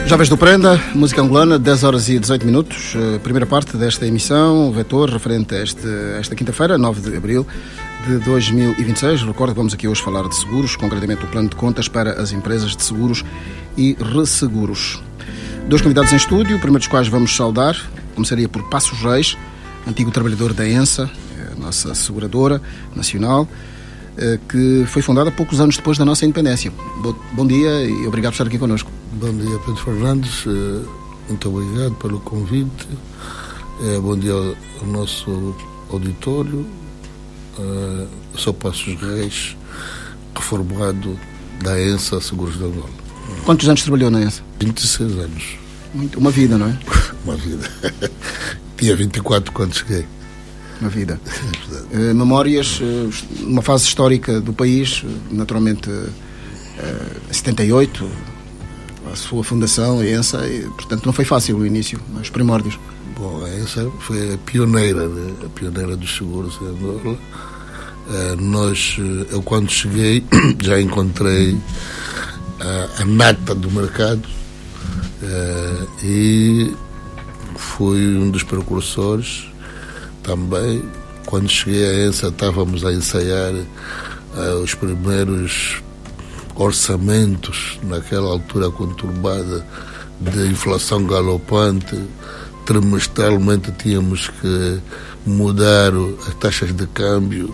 Jovens do Prenda, música angolana, 10 horas e 18 minutos. Primeira parte desta emissão, vetor referente a esta quinta-feira, 9 de abril de 2026. Recordo que vamos aqui hoje falar de seguros, concretamente o plano de contas para as empresas de seguros e resseguros. Dois convidados em estúdio, o primeiro dos quais vamos saudar. Começaria por Passos Reis, antigo trabalhador da ENSA, a nossa seguradora nacional, que foi fundada poucos anos depois da nossa independência. Bom dia e obrigado por estar aqui connosco. Bom dia, Pedro Fernandes. Muito obrigado pelo convite. Bom dia ao nosso auditório. Sou Passos Reis, reformado da ENSA Seguros de Angola. Quantos anos trabalhou na ENSA? 26 anos. Uma vida, não é? Uma vida. Tinha 24 quando cheguei. Uma vida. Memórias, uma fase histórica do país, naturalmente 78, a sua fundação, a ENSA, e, portanto não foi fácil o início, os primórdios. Bom, a ENSA foi a pioneira dos seguros em Angola. Eu quando cheguei já encontrei a nata do mercado e fui um dos precursores também. Quando cheguei à ENSA estávamos a ensaiar os primeiros orçamentos naquela altura conturbada de inflação galopante. Trimestralmente tínhamos que mudar as taxas de câmbio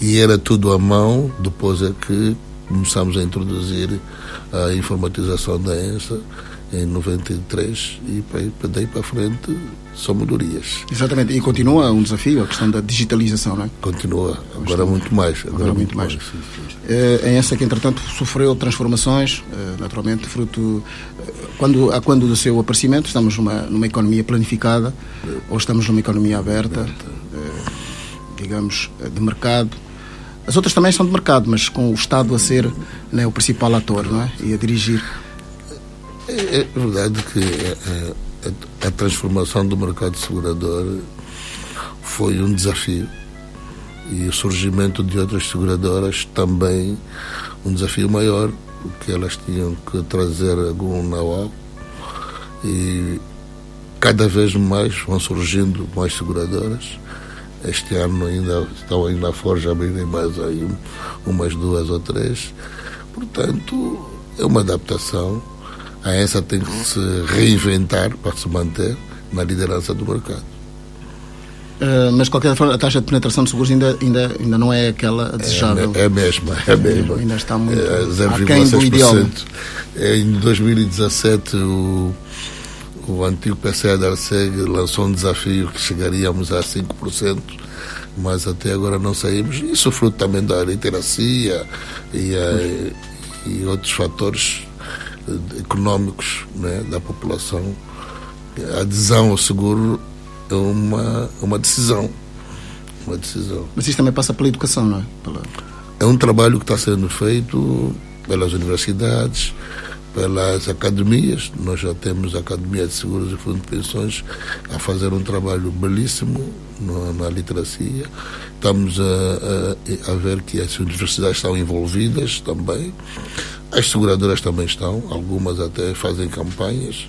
e era tudo à mão. Depois é que começámos a introduzir a informatização da ENSA em 93 e daí para frente são melhorias. Exatamente, e continua um desafio, a questão da digitalização, não é? Continua, agora muito mais. Agora muito mais. A ENSA que, entretanto, sofreu transformações, naturalmente, fruto... Quando do seu aparecimento, estamos numa economia planificada, ou estamos numa economia aberta, digamos, de mercado. As outras também são de mercado, mas com o Estado a ser, né, o principal ator, não é? E a dirigir. É verdade que a transformação do mercado segurador foi um desafio e o surgimento de outras seguradoras também um desafio maior, porque elas tinham que trazer algum know-how e cada vez mais vão surgindo mais seguradoras. Este ano estão ainda a forja a abrirem mais aí umas 2 ou 3. Portanto, é uma adaptação. A ENSA tem que se reinventar para se manter na liderança do mercado. Mas, de qualquer forma, a taxa de penetração de seguros ainda não é aquela desejável. É a mesma. Ainda está muito aquém do ideal. Em 2017, o antigo PCA da Arseg lançou um desafio que chegaríamos a 5%, mas até agora não saímos. Isso é fruto também da literacia e outros fatores económicos, né, da população. A adesão ao seguro é uma decisão. Mas isso também passa pela educação, não é? É um trabalho que está sendo feito pelas universidades, pelas academias. Nós já temos a Academia de Seguros e Fundo de Pensões a fazer um trabalho belíssimo na literacia. Estamos a ver que as universidades estão envolvidas também. As seguradoras também estão, algumas até fazem campanhas.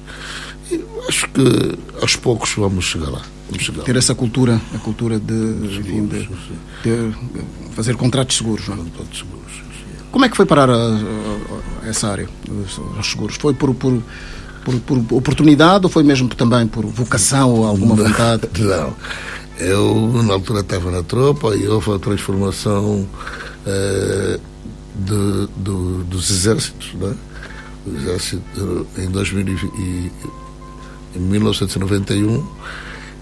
E acho que aos poucos vamos chegar lá. Ter essa cultura, a cultura de fazer contratos seguros. Não é? Contratos seguros. Como é que foi parar essa área, os seguros? Foi por oportunidade ou foi mesmo também por vocação ou alguma vontade? Não. Eu, na altura, estava na tropa e houve a transformação dos exércitos, né? O exército em 1991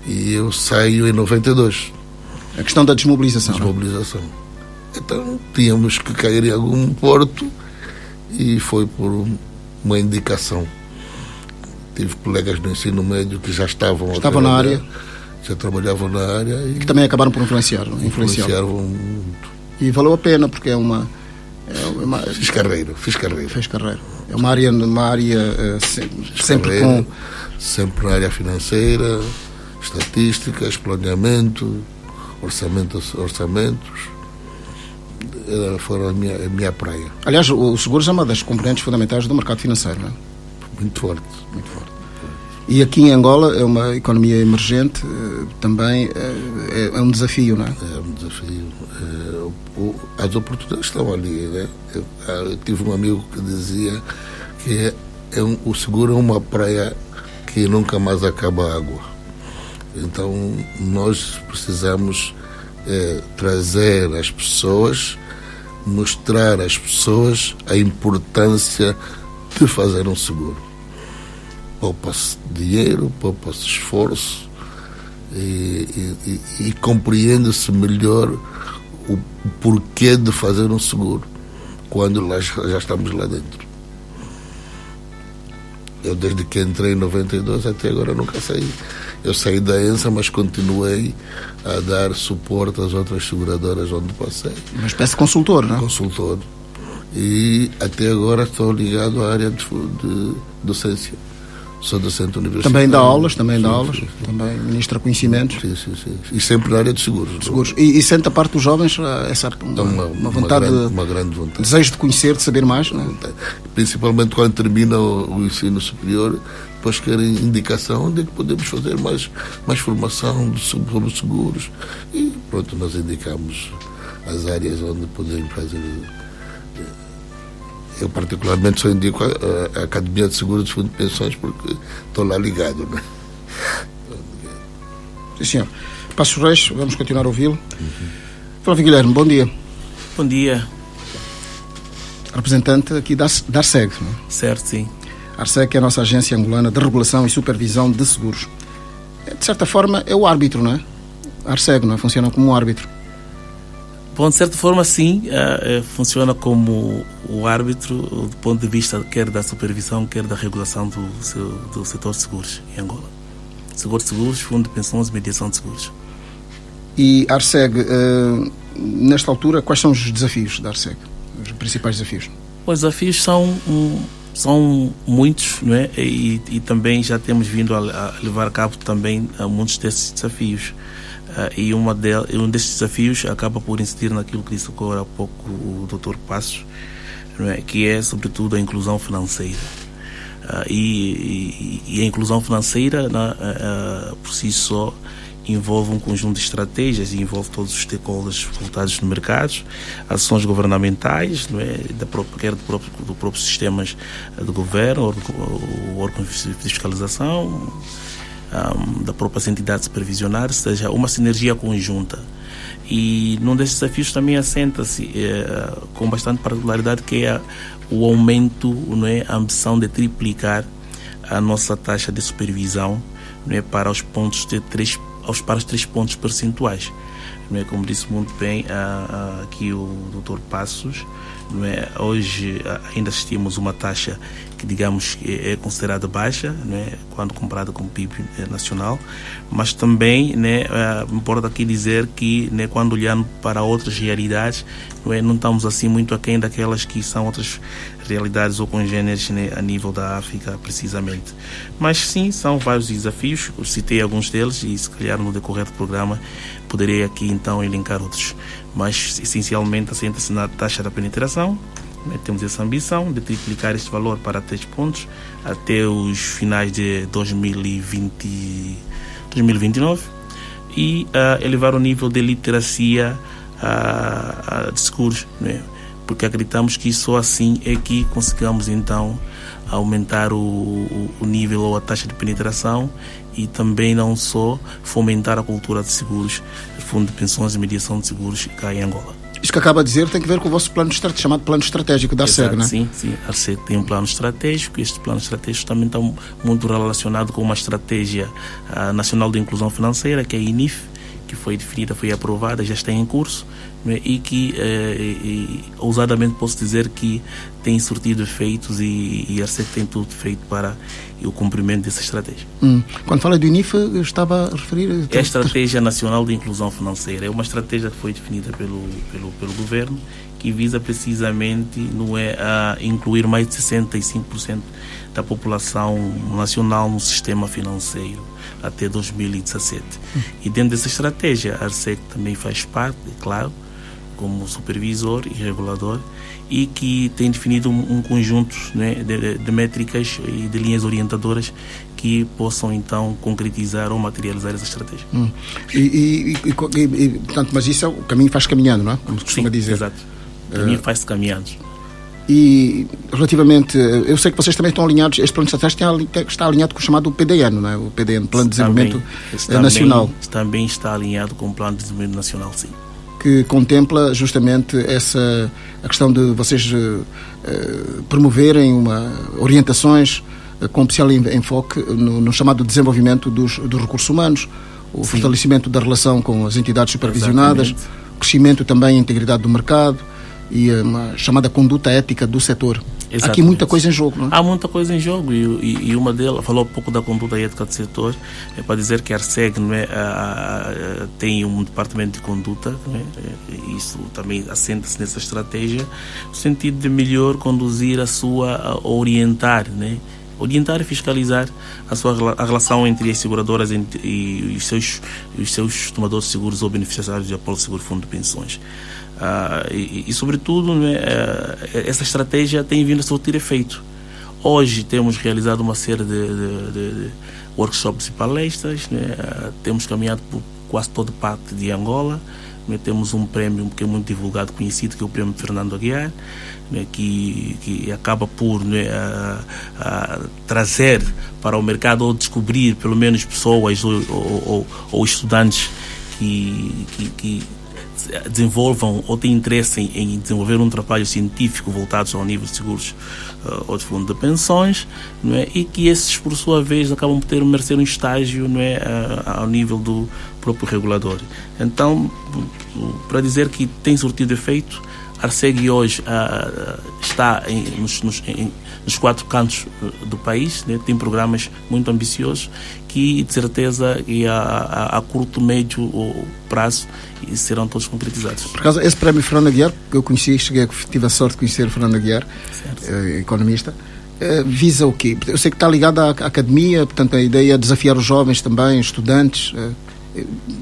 e eu saio em 92. A questão da desmobilização. Então tínhamos que cair em algum porto e foi por uma indicação. Tive colegas no ensino médio que já estavam na área, já trabalhavam na área e que também acabaram por influenciaram muito. E valeu a pena porque é uma Fiz carreira. É uma área sempre na área financeira, estatísticas, planeamento, orçamentos. Foram a minha praia. Aliás, o seguro é uma das componentes fundamentais do mercado financeiro, não é? Muito forte. Muito forte. E aqui em Angola é uma economia emergente, também é um desafio, não é? É um desafio. As oportunidades estão ali, né? Eu tive um amigo que dizia que o seguro é uma praia que nunca mais acaba a água. Então nós precisamos trazer as pessoas, mostrar às pessoas a importância de fazer um seguro. Poupa-se dinheiro, poupa-se esforço e compreende-se melhor o porquê de fazer um seguro quando já estamos lá dentro. Eu desde que entrei em 92 até agora nunca saí. Eu saí da ENSA, mas continuei a dar suporte às outras seguradoras onde passei. Uma espécie de consultor, não é? Consultor. E até agora estou ligado à área de docência. Sou docente universitário. Também dá aulas, sim. Também ministra conhecimentos. Sim. E sempre na área de seguros. Seguros. E sente a parte dos jovens uma vontade, uma grande vontade. Desejo de conhecer, de saber mais, não é? Principalmente quando termina o ensino superior, depois querem indicação onde é que podemos fazer mais formação sobre seguros. E pronto, nós indicamos as áreas onde podemos fazer. Eu particularmente só indico a Academia de Seguros de Fundo de Pensões porque estou lá ligado, né? Sim, senhor. Passos Reis, vamos continuar a ouvi-lo. Flávio Guilherme, bom dia. Bom dia. Representante aqui da ARSEG, não é? Certo, sim. A ARSEG é a nossa agência angolana de regulação e supervisão de seguros. De certa forma é o árbitro, não é? A ARSEG, não é? Funciona como um árbitro. Bom, de certa forma, sim, funciona como o árbitro do ponto de vista quer da supervisão, quer da regulação do setor de seguros em Angola. Seguro de seguros, fundo de pensões e mediação de seguros. E a ARSEG, nesta altura, quais são os desafios da ARSEG? Os principais desafios? Os desafios são muitos, não é? E também já temos vindo a levar a cabo também muitos desses desafios. E um desses desafios acaba por incidir naquilo que disse agora há pouco o Dr. Passos, não é? Que é sobretudo a inclusão financeira. E a inclusão financeira, por si só, envolve um conjunto de estratégias e envolve todos os stakeholders voltados no mercado, ações governamentais, não é? Quer do próprio sistemas de governo, órgãos de fiscalização, da própria entidade supervisionária, ou seja, uma sinergia conjunta. E num desses desafios também assenta-se com bastante particularidade, que é o aumento, não é, a ambição de triplicar a nossa taxa de supervisão, não é, para os 3 pontos percentuais. Não é, como disse muito bem aqui o Dr. Passos, não é, hoje ainda assistimos uma taxa que, digamos, é considerada baixa, não é, quando comparada com o PIB nacional, mas também, né, importa aqui dizer que, né, quando olhando para outras realidades, não estamos assim muito aquém daquelas que são outras realidades ou congêneres, né, a nível da África, precisamente. Mas sim, são vários desafios, eu citei alguns deles e se calhar no decorrer do programa poderei aqui então elencar outros. Mas essencialmente assenta-se na taxa da penetração, né, temos essa ambição de triplicar este valor para 3 pontos até os finais de 2029 e elevar o nível de literacia de seguros, né? Porque acreditamos que só assim é que conseguimos então aumentar o nível ou a taxa de penetração e também não só fomentar a cultura de seguros, fundo de pensões e mediação de seguros cá em Angola. Isto que acaba de dizer tem que ver com o vosso plano chamado plano estratégico da ARSEG, não é? Sim, a ARSEG tem um plano estratégico e este plano estratégico também está muito relacionado com uma estratégia nacional de inclusão financeira, que é a INIF, que foi definida, foi aprovada, já está em curso, né, e que ousadamente posso dizer que tem surtido efeitos e a ARSEG tem tudo feito para o cumprimento dessa estratégia. Quando fala do INIF, estava a referir... É a Estratégia Nacional de Inclusão Financeira. É uma estratégia que foi definida pelo governo, que visa precisamente a incluir mais de 65% da população nacional no sistema financeiro até 2017. E dentro dessa estratégia, a ARSEG também faz parte, é claro, como supervisor e regulador, e que tem definido um conjunto, né, de métricas e de linhas orientadoras que possam então concretizar ou materializar essa estratégia. Portanto, mas isso é o caminho faz caminhando, não é? Como se costuma dizer. Exato. O caminho faz-se caminhando. E relativamente, eu sei que vocês também estão alinhados, este plano estratégico está alinhado com o chamado PDN, não é? O PDN, Plano de Desenvolvimento Nacional. Também está alinhado com o Plano de Desenvolvimento Nacional, sim. Que contempla justamente a questão de vocês promoverem orientações com especial enfoque no chamado desenvolvimento dos recursos humanos, o fortalecimento da relação com as entidades supervisionadas, o crescimento também e integridade do mercado e uma chamada conduta ética do setor. Há aqui muita coisa em jogo, não é? Há muita coisa em jogo e uma delas, falou um pouco da conduta ética do setor, é para dizer que a ARCEG, não é, tem um departamento de conduta, não é? Isso também assenta-se nessa estratégia, no sentido de melhor conduzir orientar, né? Orientar e fiscalizar a relação entre as seguradoras e os seus tomadores de seguros ou beneficiários de Apolo Seguro Fundo de Pensões. Sobretudo, né, essa estratégia tem vindo a surtir efeito. Hoje temos realizado uma série de workshops e palestras, né, temos caminhado por quase toda parte de Angola, né, temos um prémio que é muito divulgado, conhecido, que é o Prémio Fernando Aguiar, né, que acaba por, né, trazer para o mercado ou descobrir pelo menos pessoas ou estudantes que desenvolvam ou têm interesse em desenvolver um trabalho científico voltado ao nível de seguros ou de fundo de pensões, não é? E que esses, por sua vez, acabam por merecer um estágio, não é, ao nível do próprio regulador. Então, para dizer que tem surtido efeito, a ARCEG hoje está nos 4 cantos do país, né? Tem programas muito ambiciosos que, de certeza, a curto, médio prazo serão todos concretizados. Por acaso, esse prémio Fernando Aguiar, que eu conheci, tive a sorte de conhecer o Fernando Aguiar, economista, visa o quê? Eu sei que está ligado à academia, portanto a ideia é desafiar os jovens também, estudantes.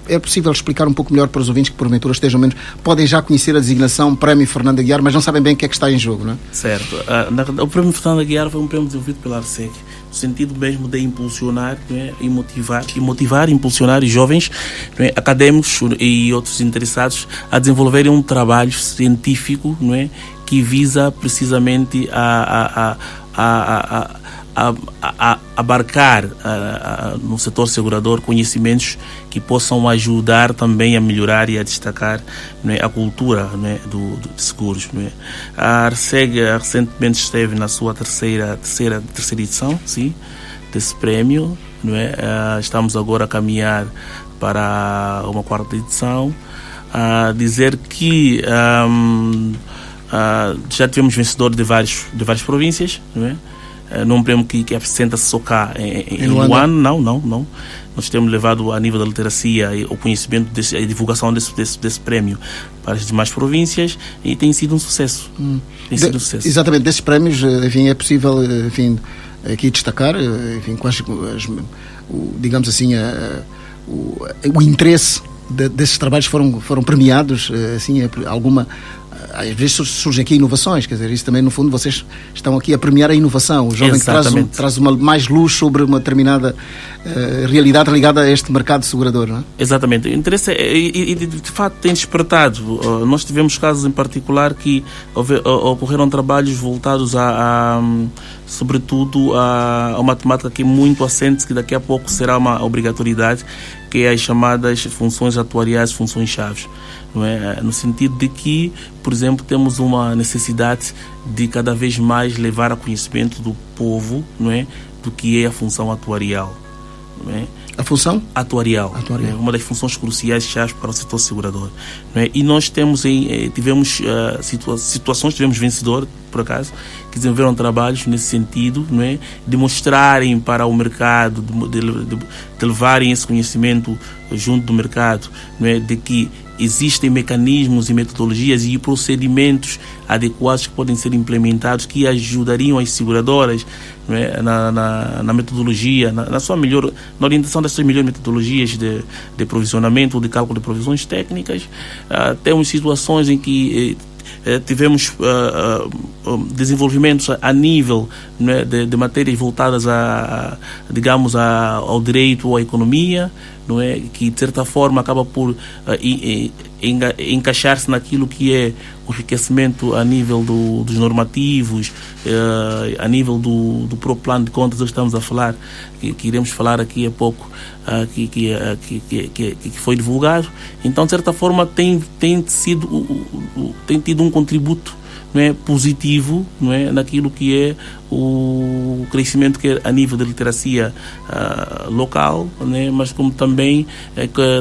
É possível explicar um pouco melhor para os ouvintes que porventura estejam menos, podem já conhecer a designação Prémio Fernando Aguiar, mas não sabem bem o que é que está em jogo, não é? Certo. O Prémio Fernando Aguiar foi um prémio desenvolvido pela ARCEG, no sentido mesmo de impulsionar, não é, e motivar, impulsionar os jovens, não é, académicos e outros interessados a desenvolverem um trabalho científico, não é, que visa precisamente a abarcar no setor segurador conhecimentos que possam ajudar também a melhorar e a destacar, não é, a cultura, não é, de seguros. Não é. A ARCEG recentemente esteve na sua terceira edição, sim, desse prémio. Não é. Estamos agora a caminhar para uma 4ª edição. Dizer que já tivemos vencedor de várias províncias, não é? Num prémio que apresenta-se só cá em Luanda. Não. Nós temos levado a nível da literacia o conhecimento e a divulgação desse prémio para as demais províncias e tem sido um sucesso. Exatamente, desses prémios, enfim, é possível, enfim, aqui destacar, enfim, quais, digamos assim, o interesse desses trabalhos foram premiados, assim, alguma... Às vezes surgem aqui inovações, quer dizer, isso também no fundo vocês estão aqui a premiar a inovação, o jovem que traz mais luz sobre uma determinada realidade ligada a este mercado segurador, não é? Exatamente, o interesse de facto tem despertado. Nós tivemos casos em particular que ocorreram trabalhos voltados sobretudo a uma temática que é muito assente, que daqui a pouco será uma obrigatoriedade, que é as chamadas funções atuariais, funções-chave. Não é? No sentido de que, por exemplo, temos uma necessidade de cada vez mais levar a conhecimento do povo, não é, do que é a função atuarial. Não é? A função? Atuarial. É uma das funções cruciais chave para o setor segurador. Não é? E nós tivemos situações, tivemos vencedor, por acaso, que desenvolveram trabalhos nesse sentido, não é? De mostrarem para o mercado, de levarem esse conhecimento junto do mercado, não é? De que existem mecanismos e metodologias e procedimentos adequados que podem ser implementados, que ajudariam as seguradoras, não é, na metodologia, na orientação das suas melhores metodologias de provisionamento ou de cálculo de provisões técnicas. Temos situações em que tivemos desenvolvimentos a nível, né, de matérias voltadas ao direito ou à economia, não é, que de certa forma acaba por encaixar-se naquilo que é o enriquecimento a nível dos normativos, a nível do próprio plano de contas. Hoje estamos a falar, que iremos falar aqui a pouco, que foi divulgado. Então, de certa forma, tem tido um contributo, não é, positivo, não é, naquilo que é o crescimento que é a nível de literacia local, né, mas como também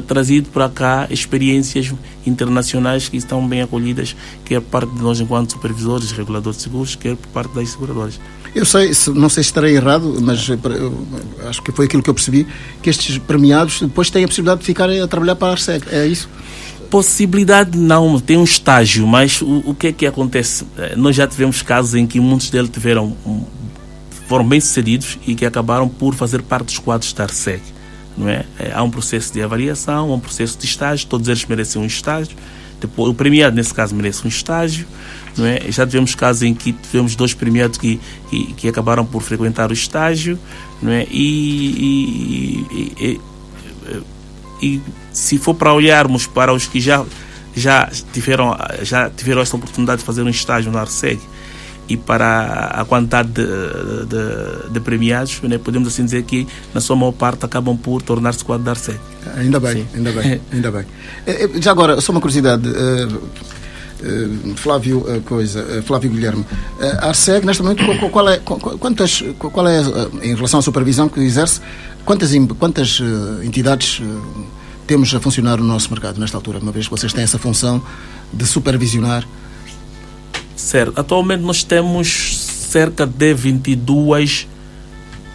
trazido para cá experiências internacionais que estão bem acolhidas, quer por parte de nós enquanto supervisores, reguladores de seguros, quer por parte das seguradoras. Eu não sei se estarei errado, mas acho que foi aquilo que eu percebi, que estes premiados depois têm a possibilidade de ficar a trabalhar para a ARSEG, é isso? Possibilidade não, tem um estágio, mas o que é que acontece? Nós já tivemos casos em que muitos deles foram bem sucedidos e que acabaram por fazer parte dos quadros da ARSEG, não é? Há um processo de avaliação, há um processo de estágio, todos eles merecem um estágio. Depois, o premiado nesse caso merece um estágio, não é? Já tivemos casos em que tivemos 2 premiados que acabaram por frequentar o estágio, não é? E se for para olharmos para os que já tiveram esta oportunidade de fazer um estágio na ARSEG e para a quantidade de premiados, né, podemos assim dizer que na sua maior parte acabam por tornar-se quadro da ARSEG. Ainda bem. Já agora, só uma curiosidade, Flávio Guilherme, a ARSEG neste momento qual é em relação à supervisão que exerce, quantas entidades temos a funcionar no nosso mercado nesta altura, uma vez que vocês têm essa função de supervisionar? Certo. Atualmente nós temos cerca de 22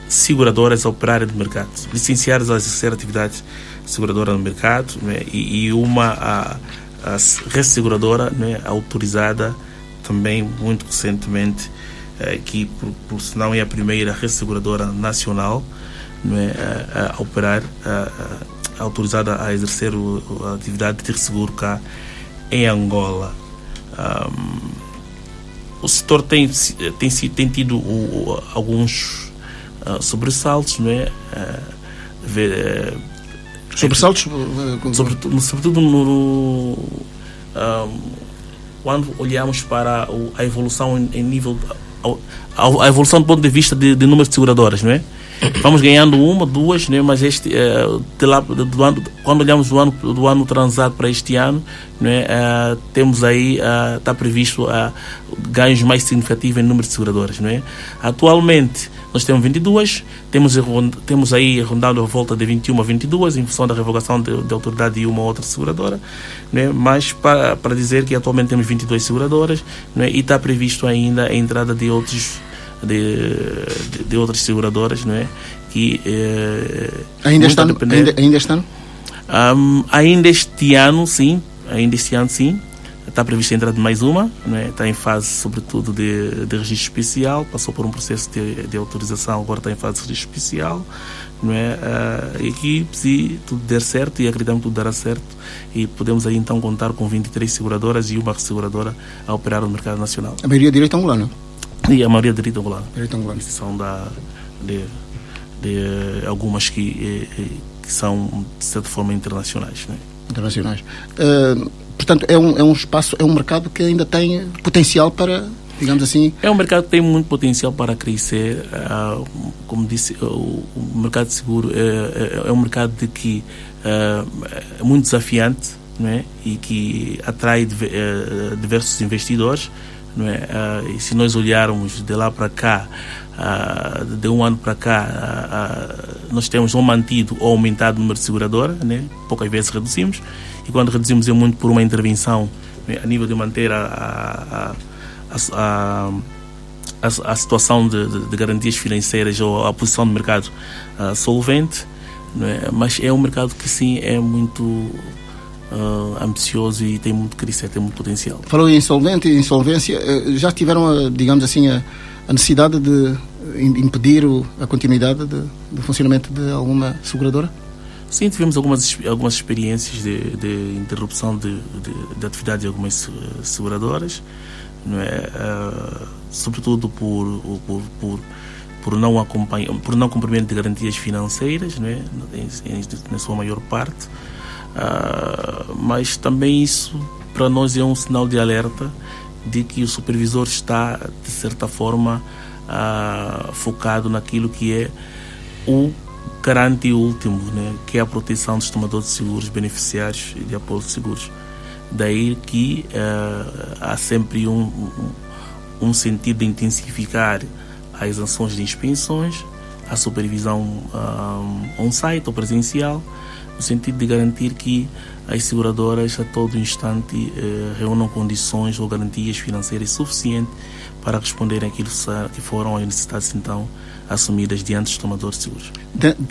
seguradoras a operar no mercado, licenciadas a exercer atividade seguradora no mercado, né, e uma a resseguradora, né, autorizada também muito recentemente, que por sinal é a primeira resseguradora nacional, né, a operar, autorizada a exercer a atividade de resseguro cá em Angola. O setor tem tido alguns sobressaltos, não é? Sobressaltos? Sobretudo quando olhamos para a evolução em nível, a evolução do ponto de vista de número de seguradoras, não é? Vamos ganhando uma, duas, né? Mas quando olhamos do ano transado para este ano, né? Temos aí, está previsto ganhos mais significativos em número de seguradoras, né? Atualmente nós temos 22, temos aí rondando a volta de 21 a 22 em função da revogação de autoridade de uma ou outra seguradora, né? Mas para dizer que atualmente temos 22 seguradoras, né? E está previsto ainda a entrada de outras seguradoras, não é? Que ainda este ano? Ainda este ano, sim. Está prevista a entrada de mais uma, não é? Está em fase, sobretudo, de registro especial. Passou por um processo de autorização, agora está em fase de registro especial, não é? E aqui, se tudo der certo, e acreditamos que tudo dará certo, e podemos aí então contar com 23 seguradoras e uma resseguradora a operar no mercado nacional. A maioria direito angolano? E a maioria de direito angolano. São de algumas que são, de certa forma, internacionais. Né? Internacionais. Portanto, é um espaço, é um mercado que ainda tem potencial para, digamos assim... É um mercado que tem muito potencial para crescer. Como disse, o mercado de seguro é um mercado que é muito desafiante, né? E que atrai diversos investidores. Não é? E se nós olharmos de lá para cá, de um ano para cá, nós temos ou mantido ou aumentado o número de seguradoras, né? Poucas vezes reduzimos, e quando reduzimos é muito por uma intervenção, né? A nível de manter a situação de garantias financeiras ou a posição do mercado solvente, não é? Mas é um mercado que sim é muito ambicioso e tem muito crescer, tem muito potencial. Falou em insolvência, já tiveram, digamos assim, a necessidade de impedir a continuidade do funcionamento de alguma seguradora? Sim, tivemos algumas experiências de interrupção de atividade de algumas seguradoras, não é? Sobretudo por não cumprimento de garantias financeiras, não é? Na sua maior parte. Mas também isso para nós é um sinal de alerta de que o supervisor está, de certa forma, focado naquilo que é o garante último, né? Que é a proteção dos tomadores de seguros, beneficiários de apólices de seguros. Daí que há sempre um sentido de intensificar as ações de inspeções, a supervisão on-site ou presencial, no sentido de garantir que as seguradoras a todo instante reúnam condições ou garantias financeiras suficientes para responderem àquilo que foram as necessidades então assumidas diante dos tomadores de seguros.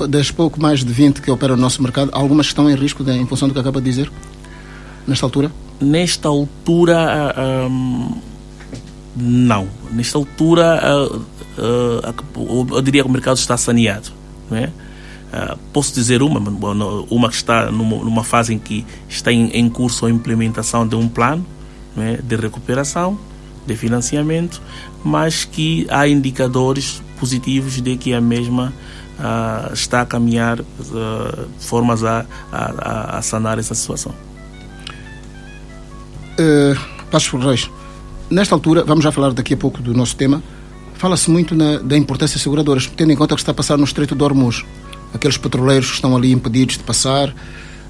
Das pouco mais de 20 que operam no nosso mercado, algumas estão em risco em função do que acaba de dizer? Nesta altura? Nesta altura, não. Nesta altura, eu diria que o mercado está saneado, não é? Posso dizer uma que está numa fase em que está em curso a implementação de um plano, não é? De recuperação, de financiamento, mas que há indicadores positivos de que a mesma está a caminhar de formas a sanar essa situação. Passos Reis, nesta altura, vamos já falar daqui a pouco do nosso tema, fala-se muito da importância das seguradoras, tendo em conta o que está a passar no Estreito de Hormuz. Aqueles petroleiros que estão ali impedidos de passar,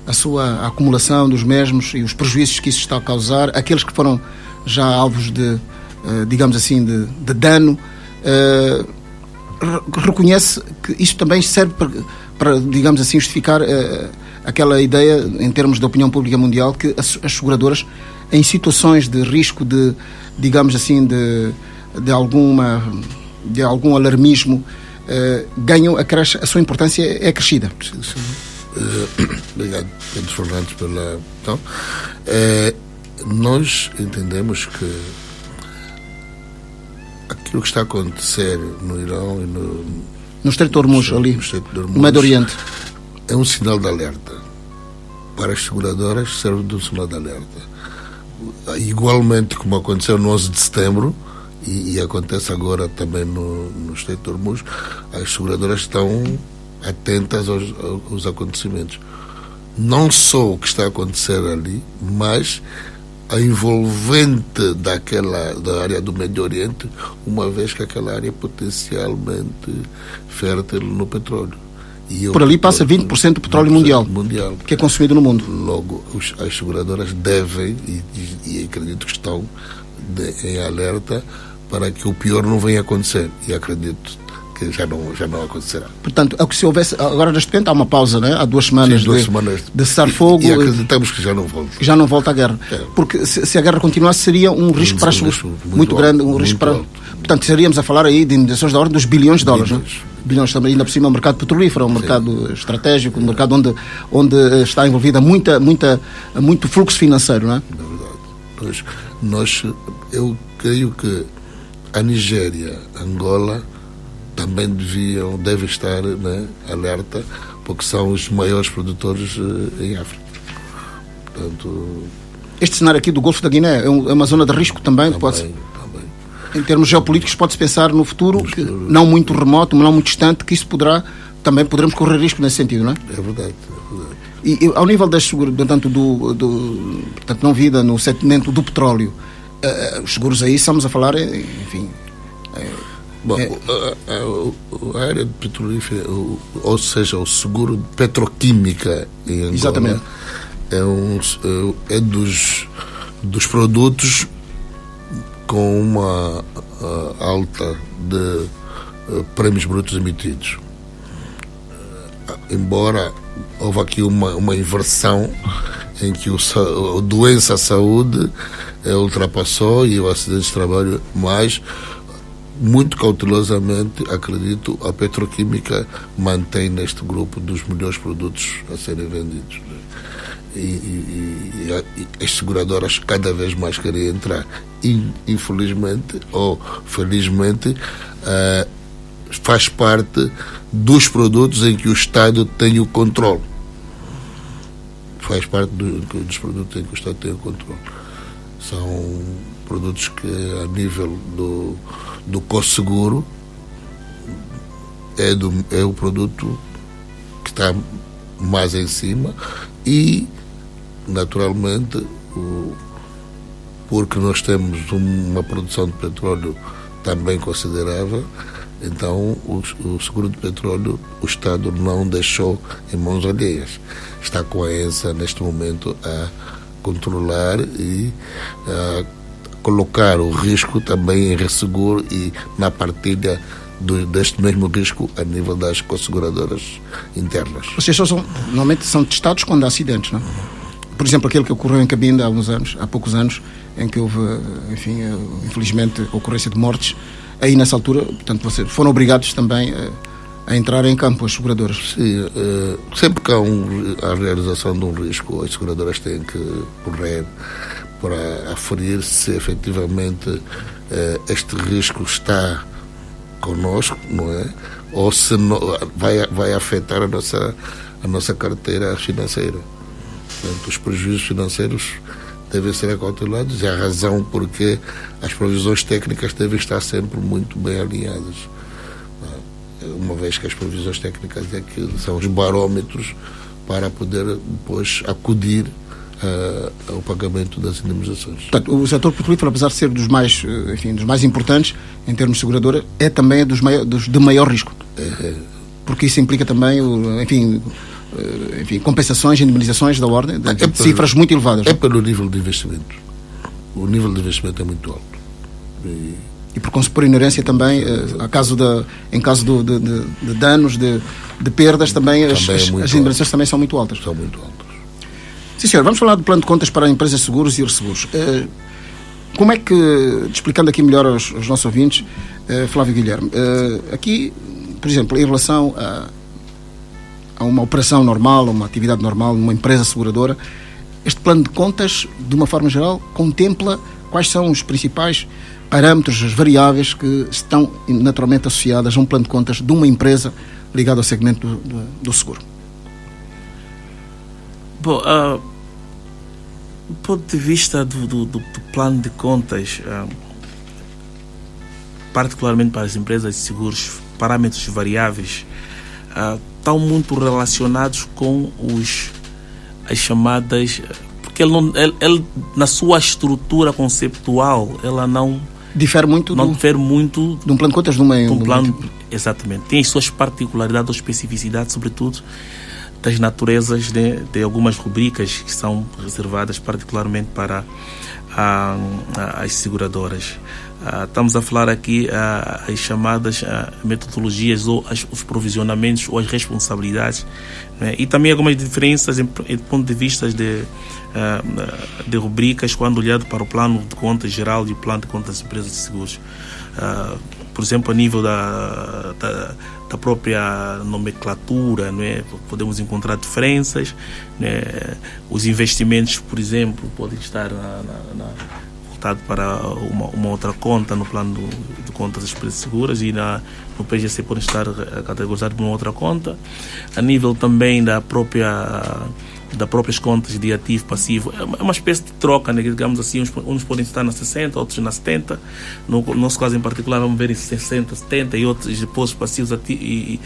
a acumulação dos mesmos e os prejuízos que isso está a causar, aqueles que foram já alvos de, digamos assim, de dano, reconhece que isto também serve para digamos assim, justificar aquela ideia, em termos de opinião pública mundial, que as seguradoras, em situações de risco de, digamos assim, de algum alarmismo, ganham, a sua importância é acrescida. Obrigado, Pedro Fernandes, pela... Então, nós entendemos que aquilo que está a acontecer no Irão e no Estreito de Hormuz, ali, no Médio Oriente, é um sinal de alerta. Para as seguradoras serve de um sinal de alerta. Igualmente como aconteceu no 11 de setembro, e acontece agora também no Estreito de Hormuz, as seguradoras estão atentas aos acontecimentos. Não só o que está a acontecer ali, mas a envolvente da área do Médio Oriente, uma vez que aquela área é potencialmente fértil no petróleo. Por ali passa 20% do petróleo mundial que é consumido no mundo. Logo, as seguradoras devem, e acredito que estão em alerta, para que o pior não venha a acontecer. E acredito que já não acontecerá. Portanto, é que se houvesse, agora neste momento há uma pausa, né? Há 2 semanas, de cessar fogo. E acreditamos que já não volta. Que já não volta a guerra. Porque se a guerra continuasse, seria um risco para as seguros muito grande. Portanto, estaríamos a falar aí de indenizações da ordem dos bilhões de dólares. Bilhões também, ainda por cima, o mercado petrolífero, é um mercado estratégico, um mercado onde está envolvida muito fluxo financeiro, não é? É verdade. Eu creio que a Nigéria, Angola, também devem estar, né, alerta, porque são os maiores produtores em África. Portanto, este cenário aqui do Golfo da Guiné é uma zona de risco também. Em termos geopolíticos, pode-se pensar no futuro, que, não muito remoto, não muito distante, que isso também poderemos correr risco nesse sentido, não é? É verdade. E ao nível das seguros, portanto, portanto, não vida no segmento do petróleo, os seguros aí estamos a falar, enfim... Bom, a área de petrolífera, ou seja, o seguro de petroquímica em Angola, exatamente, é dos produtos com uma alta de prémios brutos emitidos. Embora houve aqui uma inversão em que a doença à saúde ultrapassou e o acidente de trabalho mais. muito cautelosamente, acredito, a petroquímica mantém neste grupo dos melhores produtos a serem vendidos. E as seguradoras cada vez mais querem entrar. Infelizmente ou felizmente, faz parte dos produtos em que o Estado tem o controle. Faz parte dos produtos em que o Estado tem o controle. São produtos que, a nível do co-seguro, é o produto que está mais em cima e, naturalmente, porque nós temos uma produção de petróleo também considerável, então o seguro de petróleo o Estado não deixou em mãos alheias. Está com a ENSA neste momento a controlar e a colocar o risco também em resseguro e na partilha deste mesmo risco a nível das co-seguradoras internas. Vocês normalmente são testados quando há acidentes, não? Por exemplo, aquele que ocorreu em Cabinda há poucos anos, em que houve, enfim, infelizmente, a ocorrência de mortes. Aí, nessa altura, portanto, vocês foram obrigados também a entrar em campo, as seguradoras. Sim, sempre que há a realização de um risco, as seguradoras têm que correr para aferir se efetivamente este risco está connosco, não é? Ou se não, vai afetar a nossa carteira financeira. Portanto, os prejuízos financeiros devem ser acautelados e a razão porque as provisões técnicas devem estar sempre muito bem alinhadas. Uma vez que as provisões técnicas são os barômetros para poder depois acudir ao pagamento das indemnizações. Portanto, o setor petrolífero, apesar de ser dos mais importantes em termos de seguradora, é também dos de maior risco. Porque isso implica também, compensações e indemnizações da ordem de cifras muito elevadas. É pelo nível de investimento. O nível de investimento é muito alto. E por inerência também, em caso de danos, de perdas, também as indemnizações também são muito altas. São muito altas. Sim, senhor, vamos falar do plano de contas para empresas de seguros e resseguros. Como é que, explicando aqui melhor aos nossos ouvintes, Flávio Guilherme, aqui, por exemplo, em relação a uma operação normal, a uma atividade normal numa empresa seguradora, este plano de contas, de uma forma geral, contempla quais são os principais parâmetros, as variáveis que estão naturalmente associadas a um plano de contas de uma empresa ligada ao segmento do seguro. Bom, do ponto de vista do plano de contas, particularmente para as empresas de seguros, parâmetros variáveis estão muito relacionados com as chamadas, porque ele na sua estrutura conceptual, ela não difere muito de um plano de contas de um plano. Exatamente, tem as suas particularidades ou especificidades, sobretudo das naturezas de algumas rubricas que são reservadas particularmente para as seguradoras. Estamos a falar aqui as chamadas metodologias ou os provisionamentos ou as responsabilidades, né? E também algumas diferenças em ponto de vista de rubricas quando olhado para o plano de contas geral e o plano de contas das empresas de seguros. Por exemplo, a nível da própria nomenclatura, né? Podemos encontrar diferenças, né? Os investimentos, por exemplo, podem estar voltado para uma outra conta no plano de contas das empresas seguras e no PGC podem estar categorizados por uma outra conta. A nível também das próprias contas de ativo passivo, é uma espécie de troca, né? Digamos assim, uns podem estar na 60, outros na 70. No nosso caso em particular, vamos ver em 60, 70 e outros depósitos passivos ativos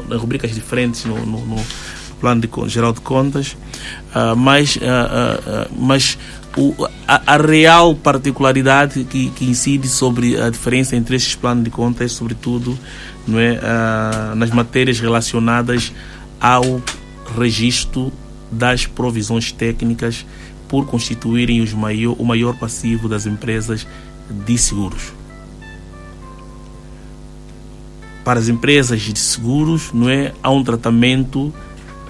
em rubricas diferentes no plano geral de contas, mas a real particularidade que incide sobre a diferença entre estes planos de contas, sobretudo, não é, nas matérias relacionadas ao registro das provisões técnicas por constituírem o maior passivo das empresas de seguros. Para as empresas de seguros, não é, há um tratamento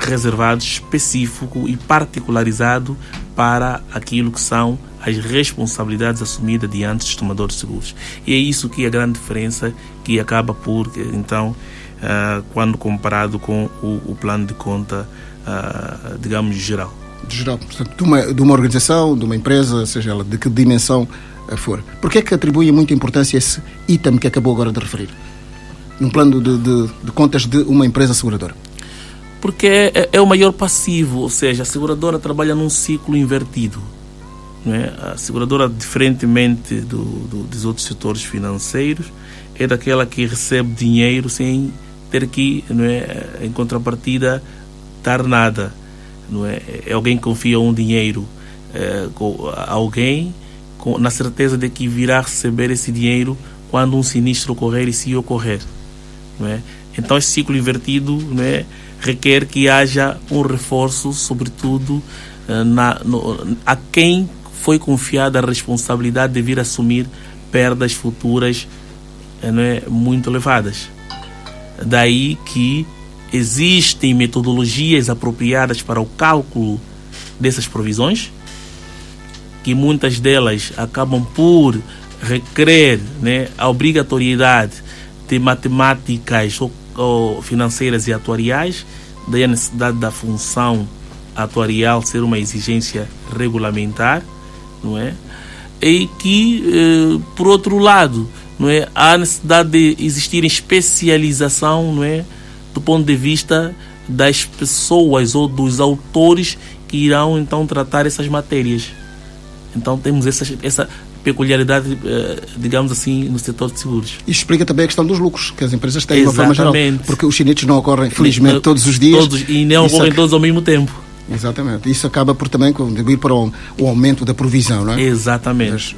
reservado, específico e particularizado para aquilo que são as responsabilidades assumidas diante dos tomadores de seguros. E é isso que é a grande diferença, que acaba por, então, quando comparado com o plano de conta, digamos, geral. Geral, portanto, de uma organização, de uma empresa, seja ela de que dimensão for. Por que é que atribui muita importância a esse item que acabou agora de referir? Num plano de contas de uma empresa seguradora? Porque é o maior passivo, ou seja, a seguradora trabalha num ciclo invertido. Não é? A seguradora, diferentemente dos outros setores financeiros, é daquela que recebe dinheiro sem ter que, não é, em contrapartida, dar nada. Não é? É alguém que confia um dinheiro a alguém na certeza de que virá receber esse dinheiro quando um sinistro ocorrer e se ocorrer. Não é? Então, esse ciclo invertido, não é, requer que haja um reforço, sobretudo, a quem foi confiada a responsabilidade de vir assumir perdas futuras, não é, muito elevadas. Daí que existem metodologias apropriadas para o cálculo dessas provisões, que muitas delas acabam por requerer, né, a obrigatoriedade de matemáticas ou financeiras e atuariais, daí a necessidade da função atuarial ser uma exigência regulamentar, não é? E que, por outro lado, não é, há necessidade de existir especialização, não é, do ponto de vista das pessoas ou dos autores que irão então tratar essas matérias. Então temos essa peculiaridade, digamos assim, no setor de seguros. Isso explica também a questão dos lucros que as empresas têm, exatamente, de uma forma geral, porque os chinetes não ocorrem, felizmente, todos os dias. E não ocorrem todos ao mesmo tempo. Exatamente. Isso acaba por também contribuir para o aumento da provisão, não é? Exatamente.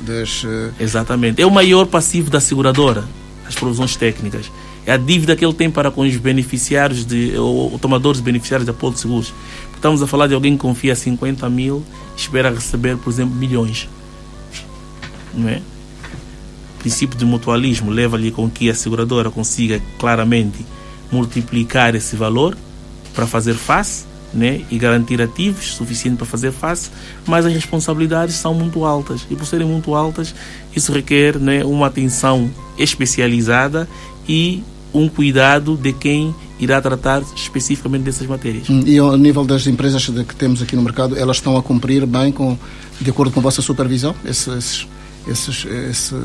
Exatamente. É o maior passivo da seguradora, as provisões técnicas. É a dívida que ele tem para com os beneficiários, ou tomadores beneficiários de apoio de seguros. Estamos a falar de alguém que confia 50 mil e espera receber, por exemplo, milhões. Não é? O princípio de mutualismo leva-lhe com que a seguradora consiga claramente multiplicar esse valor para fazer face, né, e garantir ativos suficientes para fazer face, mas as responsabilidades são muito altas. E por serem muito altas, isso requer, né, uma atenção especializada e um cuidado de quem irá tratar especificamente dessas matérias. E ao nível das empresas que temos aqui no mercado, elas estão a cumprir bem de acordo com a vossa supervisão?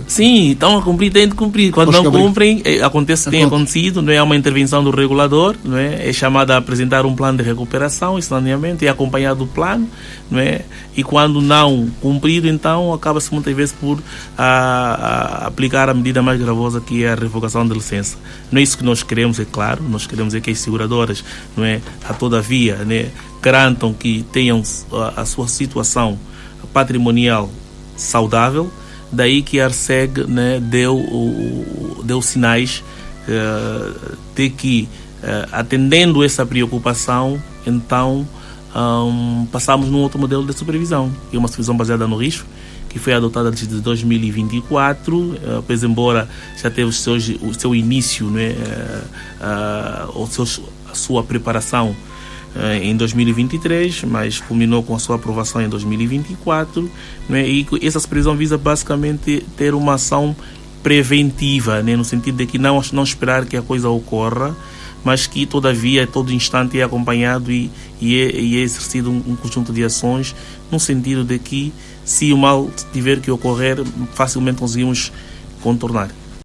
Sim, estão a cumprir, têm de cumprir. Quando não cumprem, tem acontecido, não é, uma intervenção do regulador, não é chamada a apresentar um plano de recuperação e saneamento, é acompanhado do plano, não é? E quando não cumprido, então acaba-se muitas vezes por aplicar a medida mais gravosa, que é a revogação de licença. Não é isso que nós queremos, é claro. Nós queremos que as seguradoras, não é, todavia, né, garantam que tenham a sua situação patrimonial saudável. Daí que a ARCEG, né, deu sinais de que, atendendo essa preocupação, então passamos num outro modelo de supervisão, que é uma supervisão baseada no risco, que foi adotada desde 2024, pois embora já teve o seu início, né, a sua preparação em 2023, mas culminou com a sua aprovação em 2024, né? E essa supervisão visa basicamente ter uma ação preventiva, né? No sentido de que não esperar que a coisa ocorra, mas que todavia, a todo instante é acompanhado e é exercido um conjunto de ações, no sentido de que, se o mal tiver que ocorrer, facilmente conseguimos contornar.